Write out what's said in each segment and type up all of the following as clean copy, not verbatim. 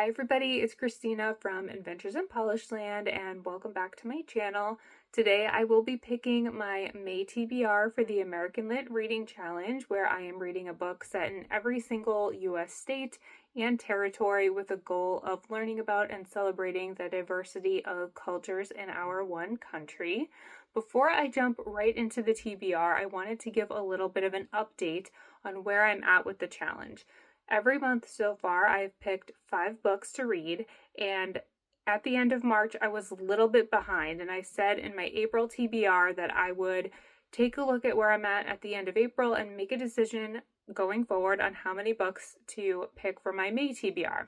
Hi everybody, it's Christina from Adventures in Polished Land and welcome back to my channel. Today I will be picking my May TBR for the American Lit Reading Challenge, where I am reading a book set in every single US state and territory with a goal of learning about and celebrating the diversity of cultures in our one country. Before I jump right into the TBR, I wanted to give a little bit of an update on where I'm at with the challenge. Every month so far, I've picked 5 books to read, and at the end of March, I was a little bit behind, and I said in my April TBR that I would take a look at where I'm at the end of April and make a decision going forward on how many books to pick for my May TBR.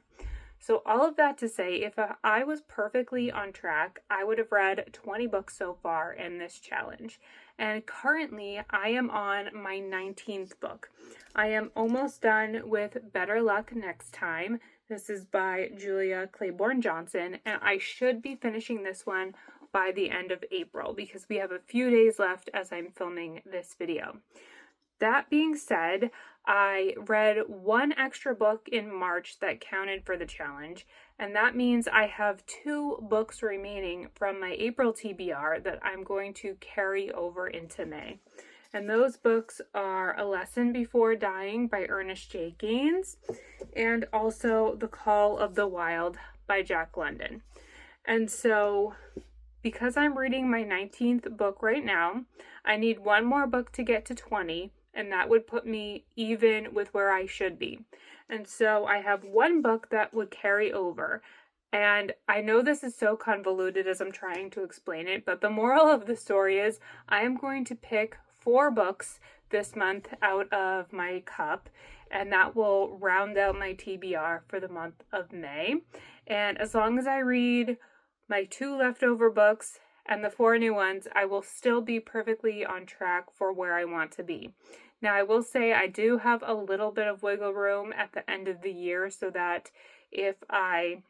So all of that to say, if I was perfectly on track, I would have read 20 books so far in this challenge. And currently, I am on my 19th book. I am almost done with Better Luck Next Time. This is by Julia Claiborne Johnson, and I should be finishing this one by the end of April because we have a few days left as I'm filming this video. That being said, I read one extra book in March that counted for the challenge, and that means I have 2 books remaining from my April TBR that I'm going to carry over into May. And those books are A Lesson Before Dying by Ernest J. Gaines and also The Call of the Wild by Jack London. And so, because I'm reading my 19th book right now, I need one more book to get to 20, and that would put me even with where I should be. And so I have one book that would carry over. And I know this is so convoluted as I'm trying to explain it, but the moral of the story is I am going to pick 4 books this month out of my cup, and that will round out my TBR for the month of May. And as long as I read my 2 leftover books and the 4 new ones, I will still be perfectly on track for where I want to be. Now, I will say I do have a little bit of wiggle room at the end of the year so that if I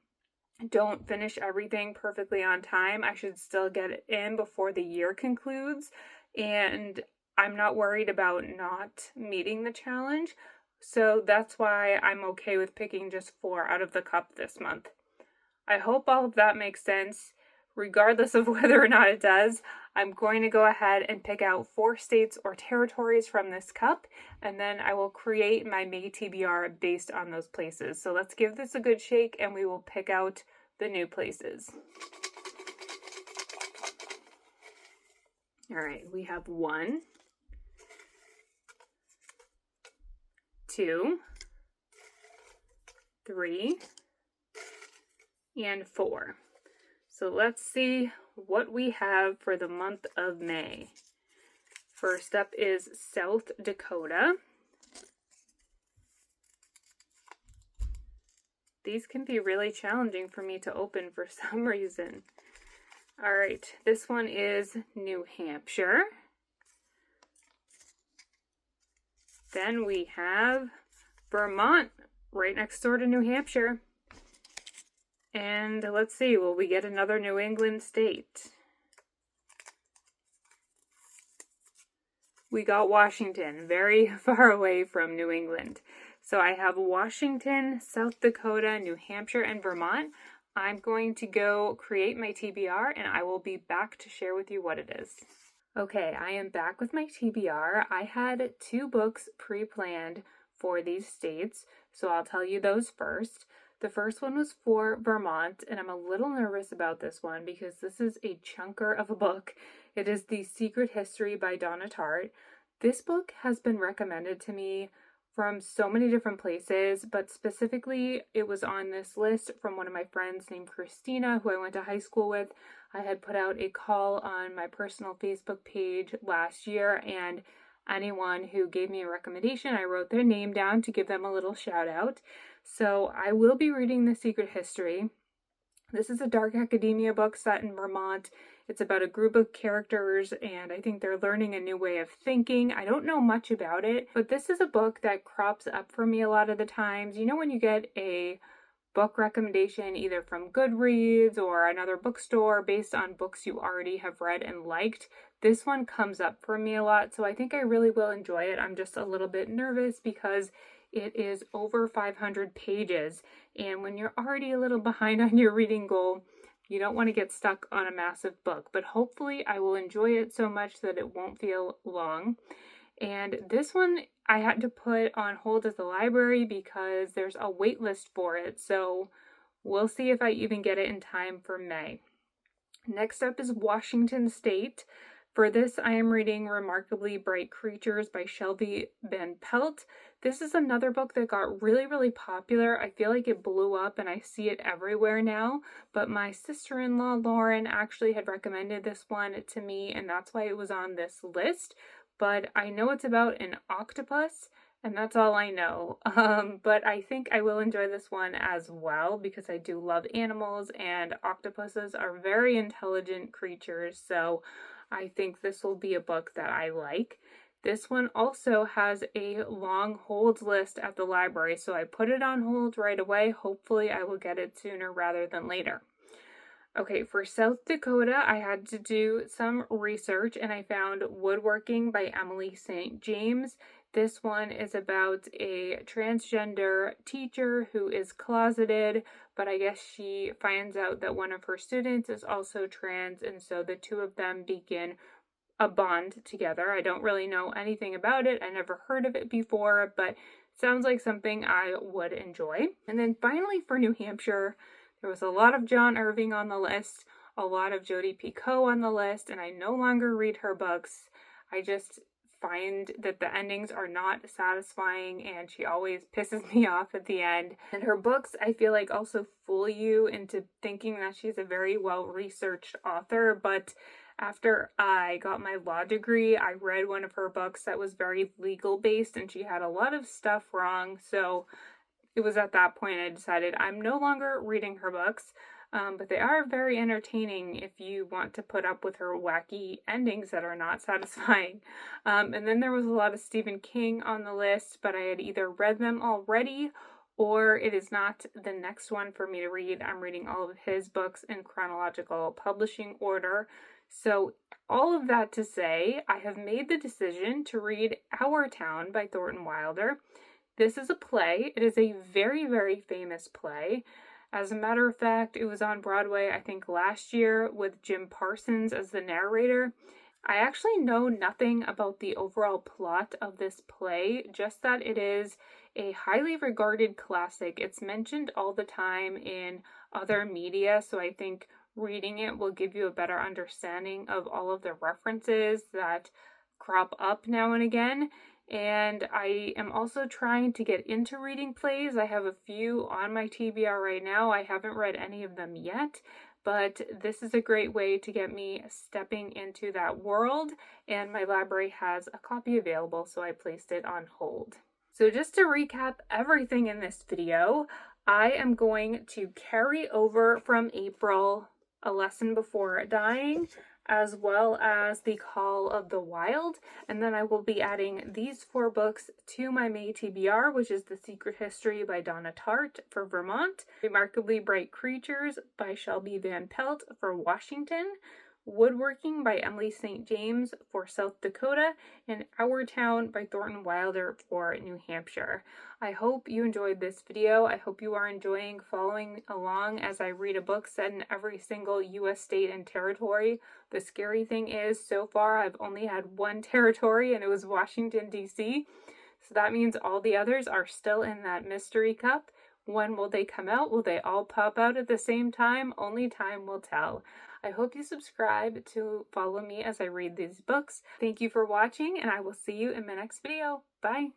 don't finish everything perfectly on time, I should still get it in before the year concludes. And I'm not worried about not meeting the challenge. So that's why I'm okay with picking just 4 out of the cup this month. I hope all of that makes sense. Regardless of whether or not it does, I'm going to go ahead and pick out 4 states or territories from this cup, and then I will create my May TBR based on those places. So let's give this a good shake and we will pick out the new places. All right, we have 1, 2, 3, and 4. So let's see what we have for the month of May. First up is South Dakota. These can be really challenging for me to open for some reason. All right, this one is New Hampshire. Then we have Vermont, right next door to New Hampshire. And let's see, will we get another New England state? We got Washington, very far away from New England. So I have Washington, South Dakota, New Hampshire, and Vermont. I'm going to go create my TBR and I will be back to share with you what it is. Okay, I am back with my TBR. I had 2 books pre-planned for these states, so I'll tell you those first. The first one was for Vermont, and I'm a little nervous about this one because this is a chunker of a book. It is The Secret History by Donna Tart. This book has been recommended to me from so many different places, but specifically it was on this list from one of my friends named Christina, who I went to high school with. I had put out a call on my personal Facebook page last year, and anyone who gave me a recommendation, I wrote their name down to give them a little shout out. So I will be reading The Secret History. This is a dark academia book set in Vermont. It's about a group of characters, and I think they're learning a new way of thinking. I don't know much about it, but this is a book that crops up for me a lot of the times. You know when you get a book recommendation either from Goodreads or another bookstore based on books you already have read and liked? This one comes up for me a lot, so I think I really will enjoy it. I'm just a little bit nervous because It is over 500 pages, and when you're already a little behind on your reading goal, you don't want to get stuck on a massive book, but hopefully I will enjoy it so much that it won't feel long. And this one I had to put on hold at the library because there's a wait list for it, so we'll see if I even get it in time for May. Next up is Washington State. For this, I am reading Remarkably Bright Creatures by Shelby and Pelt. This is another book that got really, really popular. I feel like it blew up and I see it everywhere now, but my sister-in-law, Lauren, actually had recommended this one to me, and that's why it was on this list. But I know it's about an octopus, and that's all I know. But I think I will enjoy this one as well because I do love animals, and octopuses are very intelligent creatures, so I think this will be a book that I like. This one also has a long hold list at the library, so I put it on hold right away. Hopefully I will get it sooner rather than later. Okay, for South Dakota, I had to do some research and I found Woodworking by Emily St. James. This one is about a transgender teacher who is closeted, but I guess she finds out that one of her students is also trans, and so the two of them begin a bond together. I don't really know anything about it. I never heard of it before, but it sounds like something I would enjoy. And then finally for New Hampshire, there was a lot of John Irving on the list, a lot of Jodi Picoult on the list, and I no longer read her books. I just find that the endings are not satisfying and she always pisses me off at the end. And her books, I feel like, also fool you into thinking that she's a very well-researched author, but after I got my law degree, I read one of her books that was very legal based and she had a lot of stuff wrong, so it was at that point I decided I'm no longer reading her books, but they are very entertaining if you want to put up with her wacky endings that are not satisfying. And then there was a lot of Stephen King on the list, but I had either read them already or it is not the next one for me to read. I'm reading all of his books in chronological publishing order. So all of that to say, I have made the decision to read Our Town by Thornton Wilder. This is a play. It is a very, very famous play. As a matter of fact, it was on Broadway, I think, last year with Jim Parsons as the narrator. I actually know nothing about the overall plot of this play, just that it is a highly regarded classic. It's mentioned all the time in other media, so I think reading it will give you a better understanding of all of the references that crop up now and again. And I am also trying to get into reading plays. I have a few on my TBR right now. I haven't read any of them yet, but this is a great way to get me stepping into that world, and my library has a copy available, so I placed it on hold. So just to recap everything in this video, I am going to carry over from April A Lesson Before Dying, as well as The Call of the Wild, and then I will be adding these 4 books to my May TBR, which is The Secret History by Donna Tart for Vermont, Remarkably Bright Creatures by Shelby Van Pelt for Washington, Woodworking by Emily St. James for South Dakota, and Our Town by Thornton Wilder for New Hampshire. I hope you enjoyed this video. I hope you are enjoying following along as I read a book set in every single U.S. state and territory. The scary thing is, so far I've only had one territory, and it was Washington, D.C., so that means all the others are still in that mystery cup. When will they come out? Will they all pop out at the same time? Only time will tell. I hope you subscribe to follow me as I read these books. Thank you for watching, and I will see you in my next video. Bye!